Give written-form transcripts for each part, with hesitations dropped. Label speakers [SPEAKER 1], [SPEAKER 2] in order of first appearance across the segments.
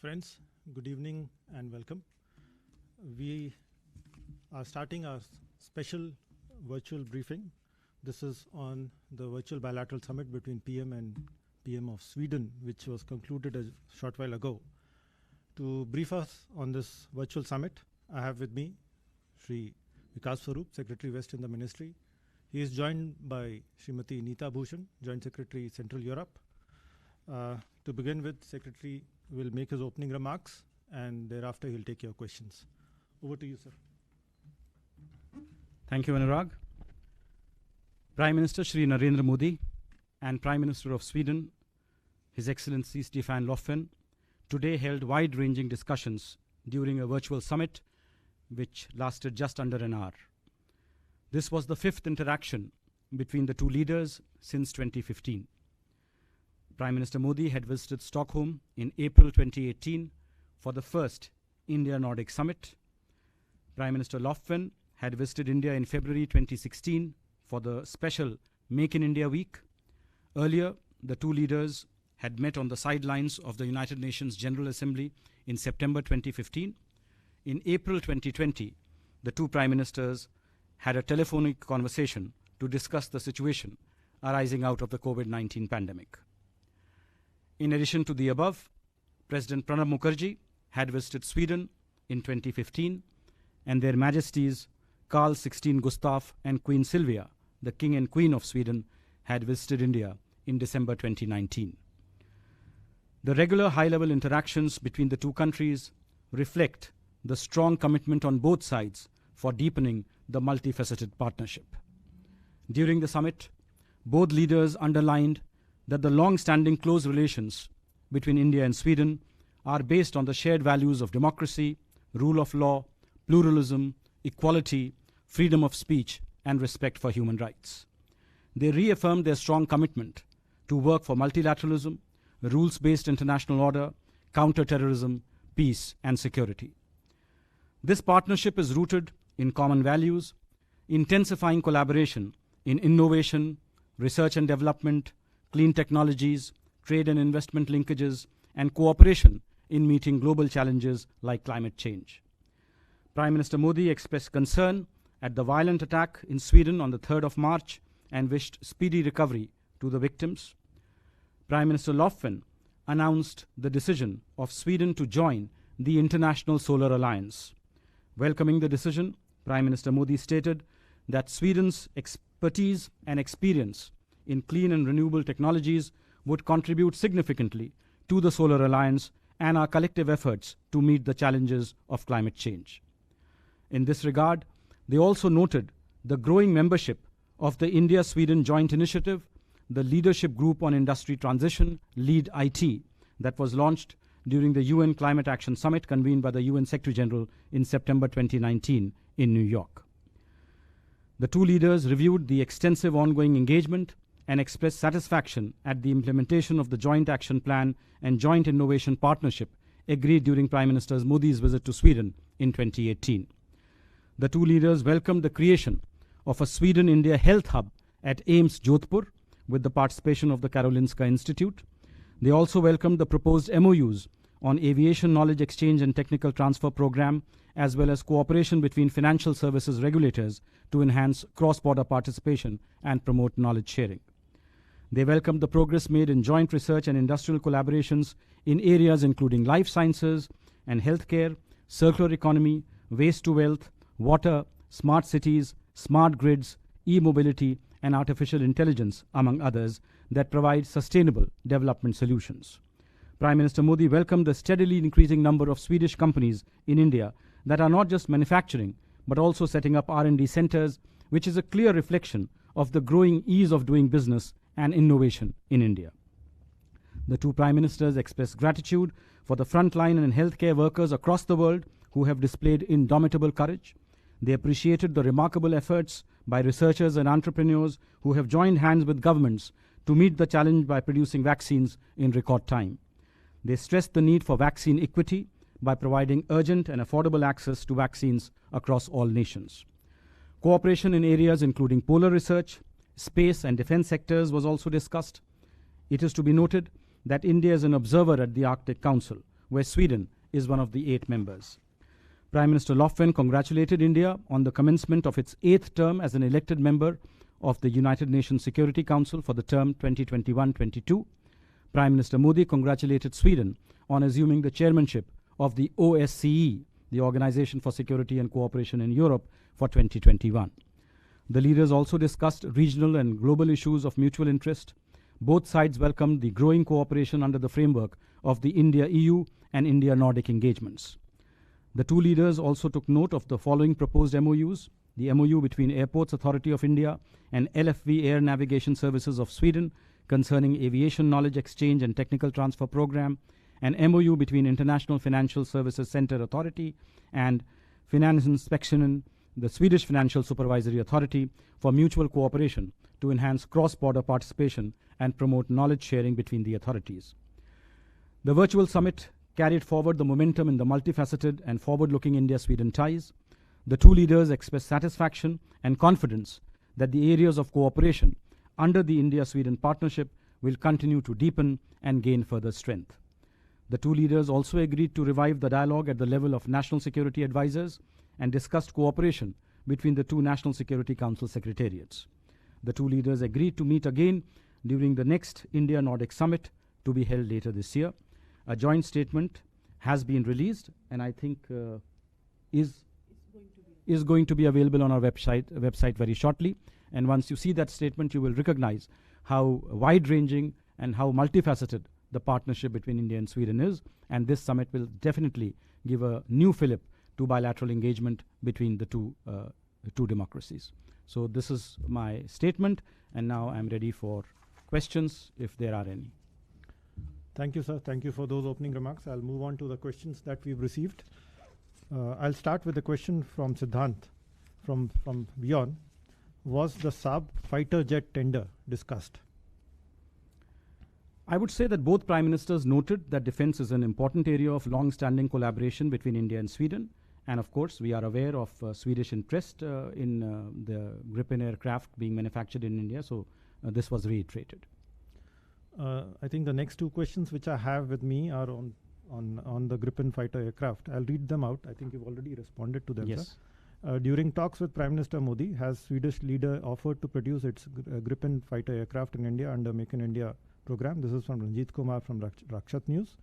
[SPEAKER 1] Friends, good evening and welcome. We are starting our special virtual briefing. This is on the virtual bilateral summit between PM and PM of Sweden, which was concluded a short while ago. To brief us on this virtual summit, I have with me Sri Vikas Swarup, Secretary West in the Ministry. He is joined by Srimati Neeta Bhushan, Joint Secretary Central Europe. To begin with, Secretary will make his opening remarks and thereafter he'll take your questions. Over to you, sir.
[SPEAKER 2] Thank you, Anurag. Prime Minister Shri Narendra Modi and Prime Minister of Sweden, His Excellency Stefan Löfven, today held wide-ranging discussions during a virtual summit which lasted just under an hour. This was the fifth interaction between the two leaders since 2015. Prime Minister Modi had visited Stockholm in April 2018 for the first India-Nordic Summit. Prime Minister Löfven had visited India in February 2016 for the special Make in India Week. Earlier, the two leaders had met on the sidelines of the United Nations General Assembly in September 2015. In April 2020, the two Prime Ministers had a telephonic conversation to discuss the situation arising out of the COVID-19 pandemic. In addition to the above, President Pranab Mukherjee had visited Sweden in 2015, and Their Majesties Carl XVI Gustaf and Queen Sylvia, the King and Queen of Sweden, had visited India in December 2019. The regular high-level interactions between the two countries reflect the strong commitment on both sides for deepening the multifaceted partnership. During the summit, both leaders underlined that the long-standing close relations between India and Sweden are based on the shared values of democracy, rule of law, pluralism, equality, freedom of speech, and respect for human rights. They reaffirmed their strong commitment to work for multilateralism, rules-based international order, counter-terrorism, peace, and security. This partnership is rooted in common values, intensifying collaboration in innovation, research and development, clean technologies, trade and investment linkages, and cooperation in meeting global challenges like climate change. Prime Minister Modi expressed concern at the violent attack in Sweden on the 3rd of March and wished speedy recovery to the victims. Prime Minister Löfven announced the decision of Sweden to join the International Solar Alliance. Welcoming the decision, Prime Minister Modi stated that Sweden's expertise and experience in clean and renewable technologies would contribute significantly to the Solar Alliance and our collective efforts to meet the challenges of climate change. In this regard, they also noted the growing membership of the India-Sweden Joint Initiative, the Leadership Group on Industry Transition, LEAD IT, that was launched during the UN Climate Action Summit convened by the UN Secretary General in September 2019 in New York. The two leaders reviewed the extensive ongoing engagement and expressed satisfaction at the implementation of the Joint Action Plan and Joint Innovation Partnership agreed during Prime Minister Modi's visit to Sweden in 2018. The two leaders welcomed the creation of a Sweden-India Health Hub at AIIMS Jodhpur with the participation of the Karolinska Institute. They also welcomed the proposed MOUs on Aviation Knowledge Exchange and Technical Transfer Program, as well as cooperation between financial services regulators to enhance cross-border participation and promote knowledge sharing. They welcomed the progress made in joint research and industrial collaborations in areas including life sciences and healthcare, circular economy, waste to wealth, water, smart cities, smart grids, e-mobility, and artificial intelligence, among others, that provide sustainable development solutions. Prime Minister Modi welcomed the steadily increasing number of Swedish companies in India that are not just manufacturing, but also setting up R&D centers, which is a clear reflection of the growing ease of doing business and innovation in India. The two Prime Ministers expressed gratitude for the frontline and healthcare workers across the world who have displayed indomitable courage. They appreciated the remarkable efforts by researchers and entrepreneurs who have joined hands with governments to meet the challenge by producing vaccines in record time. They stressed the need for vaccine equity by providing urgent and affordable access to vaccines across all nations. Cooperation in areas including polar research, space and defense sectors was also discussed. It is to be noted that India is an observer at the Arctic Council, where Sweden is one of the 8 members. Prime Minister Löfven congratulated India on the commencement of its 8th term as an elected member of the United Nations Security Council for the term 2021-22. Prime Minister Modi congratulated Sweden on assuming the chairmanship of the OSCE, the Organization for Security and Cooperation in Europe, for 2021. The leaders also discussed regional and global issues of mutual interest. Both sides welcomed the growing cooperation under the framework of the India-EU and India-Nordic engagements. The two leaders also took note of the following proposed MOUs: the MOU between Airports Authority of India and LFV Air Navigation Services of Sweden concerning aviation knowledge exchange and technical transfer program, an MOU between International Financial Services Center Authority and Finansinspektionen, the Swedish Financial Supervisory Authority, for mutual cooperation to enhance cross-border participation and promote knowledge sharing between the authorities. The virtual summit carried forward the momentum in the multifaceted and forward-looking India-Sweden ties. The two leaders expressed satisfaction and confidence that the areas of cooperation under the India-Sweden partnership will continue to deepen and gain further strength. The two leaders also agreed to revive the dialogue at the level of national security advisors and discussed cooperation between the two National Security Council secretariats. The two leaders agreed to meet again during the next India-Nordic summit to be held later this year. A joint statement has been released and I think is going to be available on our website very shortly. And once you see that statement, you will recognize how wide-ranging and how multifaceted the partnership between India and Sweden is. And this summit will definitely give a new fillip to bilateral engagement between the two democracies. So this is my statement, and now I'm ready for questions if there are any.
[SPEAKER 1] Thank you, sir. Thank you for those opening remarks. I'll move on to the questions that we've received. I'll start with a question from Siddhant from WION. Was the Saab fighter jet tender discussed?
[SPEAKER 2] I would say that both Prime Ministers noted that defense is an important area of long-standing collaboration between India and Sweden. And of course, we are aware of Swedish interest in the Gripen aircraft being manufactured in India. So this was reiterated.
[SPEAKER 1] I think the next two questions which I have with me are on the Gripen fighter aircraft. I'll read them out. I think you've already responded to them,
[SPEAKER 2] yes.
[SPEAKER 1] Sir. During talks with Prime Minister Modi, has Swedish leader offered to produce its Gripen fighter aircraft in India under Make in India program? This is from Ranjit Kumar from Rakshat News.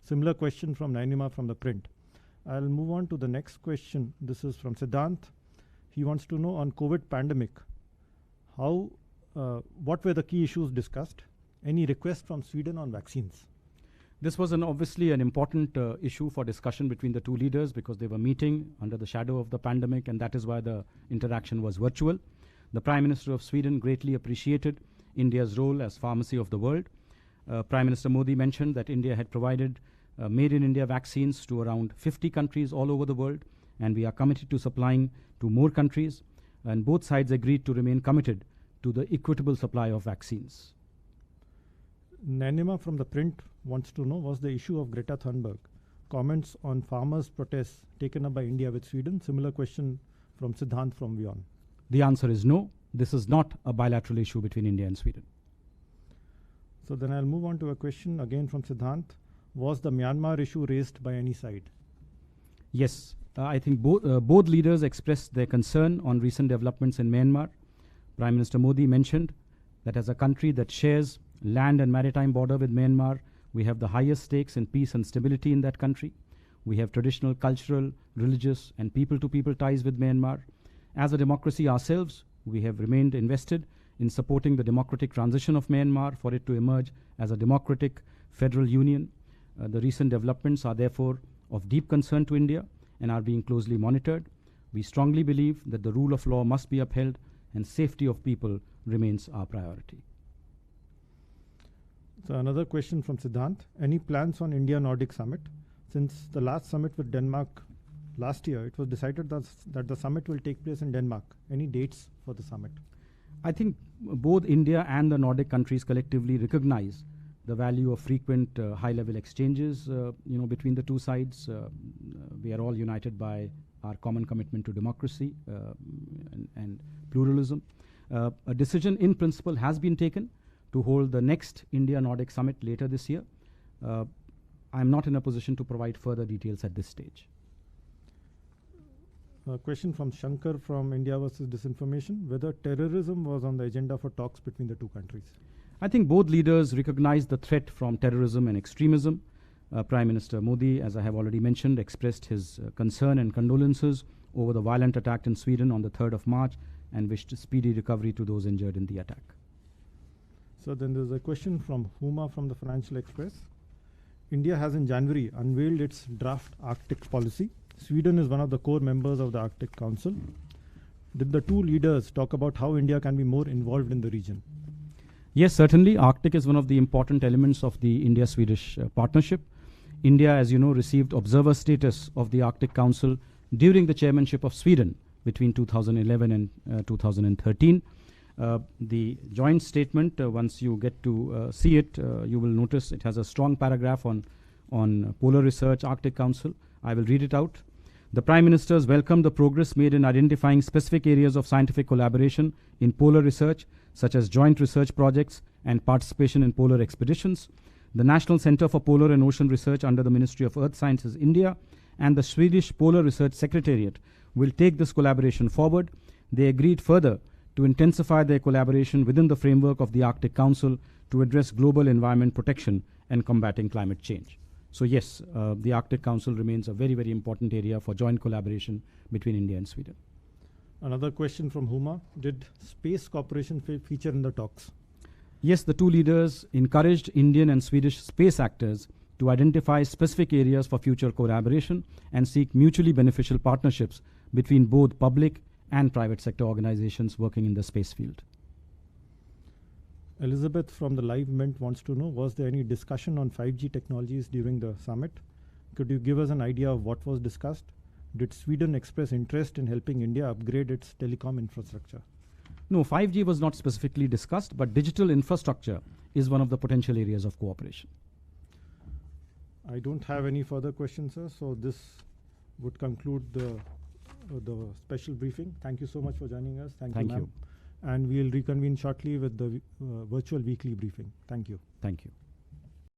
[SPEAKER 1] Similar question from Nainima from The Print. I'll move on to the next question. This is from Siddhant. He wants to know on COVID pandemic, what were the key issues discussed? Any request from Sweden on vaccines?
[SPEAKER 2] This was obviously an important issue for discussion between the two leaders because they were meeting under the shadow of the pandemic, and that is why the interaction was virtual. The Prime Minister of Sweden greatly appreciated India's role as pharmacy of the world. Prime Minister Modi mentioned that India had provided made in India vaccines to around 50 countries all over the world, and we are committed to supplying to more countries. And both sides agreed to remain committed to the equitable supply of vaccines.
[SPEAKER 1] Nainima from The Print wants to know, was the issue of Greta Thunberg comments on farmers' protests taken up by India with Sweden? Similar question from Siddhant from WION.
[SPEAKER 2] The answer is no. This is not a bilateral issue between India and Sweden.
[SPEAKER 1] So then I'll move on to a question again from Siddhant. Was the Myanmar issue raised by any side?
[SPEAKER 2] Yes. I think both leaders expressed their concern on recent developments in Myanmar. Prime Minister Modi mentioned that as a country that shares land and maritime border with Myanmar, we have the highest stakes in peace and stability in that country. We have traditional, cultural, religious, and people-to-people ties with Myanmar. As a democracy ourselves, we have remained invested in supporting the democratic transition of Myanmar for it to emerge as a democratic federal union. The recent developments are therefore of deep concern to India and are being closely monitored. We strongly believe that the rule of law must be upheld and safety of people remains our priority.
[SPEAKER 1] So another question from Siddhant. Any plans on India-Nordic summit? Since the last summit with Denmark last year, it was decided that the summit will take place in Denmark. Any dates for the summit?
[SPEAKER 2] I think both India and the Nordic countries collectively recognize the value of frequent high-level exchanges between the two sides. We are all united by our common commitment to democracy and pluralism. A decision in principle has been taken to hold the next India-Nordic summit later this year. I'm not in a position to provide further details at this stage.
[SPEAKER 1] A question from Shankar from India versus Disinformation, whether terrorism was on the agenda for talks between the two countries.
[SPEAKER 2] I think both leaders recognized the threat from terrorism and extremism. Prime Minister Modi, as I have already mentioned, expressed his concern and condolences over the violent attack in Sweden on the 3rd of March and wished speedy recovery to those injured in the attack.
[SPEAKER 1] So then there's a question from Huma from the Financial Express. India has in January unveiled its draft Arctic policy. Sweden is one of the core members of the Arctic Council. Did the two leaders talk about how India can be more involved in the region?
[SPEAKER 2] Yes, certainly. Arctic is one of the important elements of the India-Swedish partnership. India, as you know, received observer status of the Arctic Council during the chairmanship of Sweden between 2011 and 2013. The joint statement, once you get to see it, you will notice it has a strong paragraph on polar research, Arctic Council. I will read it out. The Prime Ministers welcomed the progress made in identifying specific areas of scientific collaboration in polar research, such as joint research projects and participation in polar expeditions. The National Centre for Polar and Ocean Research under the Ministry of Earth Sciences, India, and the Swedish Polar Research Secretariat will take this collaboration forward. They agreed further to intensify their collaboration within the framework of the Arctic Council to address global environment protection and combating climate change. So yes, the Arctic Council remains a very, very important area for joint collaboration between India and Sweden.
[SPEAKER 1] Another question from Huma. Did space cooperation feature in the talks?
[SPEAKER 2] Yes, the two leaders encouraged Indian and Swedish space actors to identify specific areas for future collaboration and seek mutually beneficial partnerships between both public and private sector organizations working in the space field.
[SPEAKER 1] Elizabeth from the Live Mint wants to know, was there any discussion on 5G technologies during the summit? Could you give us an idea of what was discussed? Did Sweden express interest in helping India upgrade its telecom infrastructure?
[SPEAKER 2] No, 5G was not specifically discussed, but digital infrastructure is one of the potential areas of cooperation.
[SPEAKER 1] I don't have any further questions, sir. So this would conclude the special briefing. Thank you so much for joining us. Thank you, ma'am. And we'll reconvene shortly with the virtual weekly briefing. Thank you.
[SPEAKER 2] Thank you.